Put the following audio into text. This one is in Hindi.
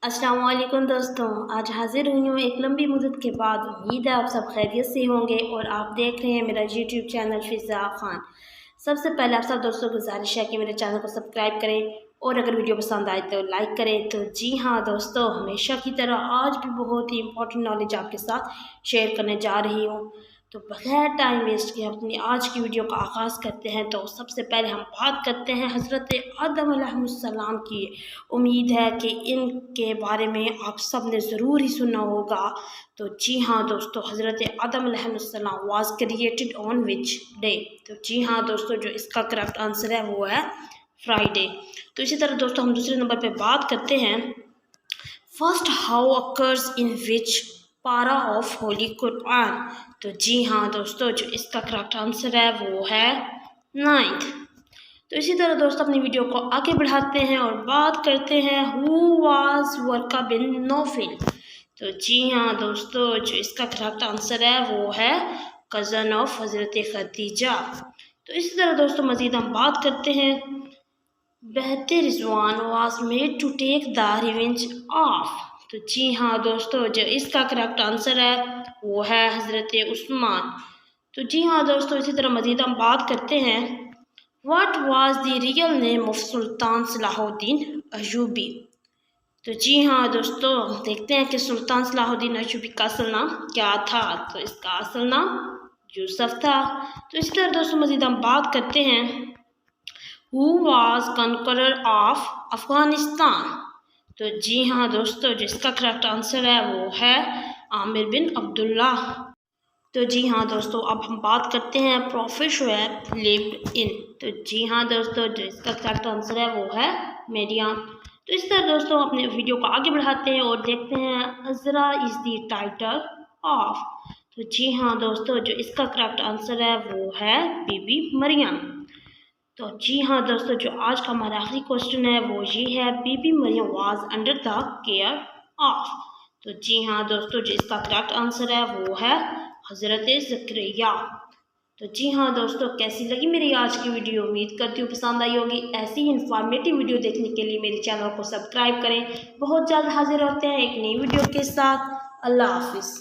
अस्सलाम वालेकुम दोस्तों, आज हाजिर हुई हूँ एक लंबी मुद्दत के बाद। उम्मीद है आप सब खैरियत से होंगे और आप देख रहे हैं मेरा यूट्यूब चैनल फिज़ा खान। सबसे पहले आप सब दोस्तों को गुजारिश है कि मेरे चैनल को सब्सक्राइब करें और अगर वीडियो पसंद आए तो लाइक करें। तो जी हाँ दोस्तों, हमेशा की तरह आज भी बहुत ही इंपॉर्टेंट नॉलेज आपके साथ शेयर करने जा रही हूँ। तो बगैर टाइम वेस्ट किए अपनी आज की वीडियो का आगाज़ करते हैं। तो सबसे पहले हम बात करते हैं हज़रत आदम अलैहिस्सलाम की। उम्मीद है कि इनके बारे में आप सब ने ज़रूर ही सुना होगा। तो जी हाँ दोस्तों, हज़रत आदम अलैहिस्सलाम was created on which day. तो जी हाँ दोस्तों, जो इसका करेक्ट आंसर है वो है फ्राइडे। तो इसी तरह दोस्तों हम दूसरे नंबर पे बात करते हैं फर्स्ट हाउ अकर्स इन विच पारा ऑफ होली कुरान। तो जी हाँ दोस्तों, जो इसका करेक्ट आंसर है वो है 9th। तो इसी तरह दोस्तों अपनी वीडियो को आगे बढ़ाते हैं और बात करते हैं हु वाज वर्का बिन नौफिल। तो जी हाँ दोस्तों, जो इसका करेक्ट आंसर है वो है कज़न ऑफ हज़रत खदीजा। तो इसी तरह दोस्तों मज़ीद हम बात करते हैं बहते Rizwan was made to take the revenge of. तो जी हाँ दोस्तों, जो इसका करेक्ट आंसर है वो है हज़रत उस्मान। तो जी हाँ दोस्तों, इसी तरह मज़ीद हम बात करते हैं what was the real name of Sultan Salahuddin Ayyubi. तो जी हाँ दोस्तों, देखते हैं कि सुल्तान सलाहुद्दीन अयूबी का असल नाम क्या था। तो इसका असल नाम यूसुफ था। तो इसी तरह दोस्तों मज़ीद हम बात करते हैं who was conqueror of Afghanistan. तो जी हाँ दोस्तों, जिसका करेक्ट आंसर है वो है आमिर बिन अब्दुल्ला। तो जी हाँ दोस्तों, अब हम बात करते हैं प्रॉफिट शुएब लिव्ड इन। तो जी हाँ दोस्तों, जो इसका करेक्ट आंसर है वो है मेडियाम। तो इस तरह दोस्तों अपने वीडियो को आगे बढ़ाते हैं और देखते हैं Azra is the title of. तो जी हाँ दोस्तों, जो इसका करेक्ट आंसर है वो है बीबी मरियम। तो जी हाँ दोस्तों, जो आज का हमारा आखिरी क्वेश्चन है वो ये है Bibi Maryam was under the care of. तो जी हाँ दोस्तों, जो इसका करेक्ट आंसर है वो है हज़रत ज़करिया। तो जी हाँ दोस्तों, कैसी लगी मेरी आज की वीडियो? उम्मीद करती हूँ पसंद आई होगी। ऐसी ही इन्फॉर्मेटिव वीडियो देखने के लिए मेरे चैनल को सब्सक्राइब करें। बहुत जल्द हाजिर होते हैं एक नई वीडियो के साथ। अल्लाह हाफिज़।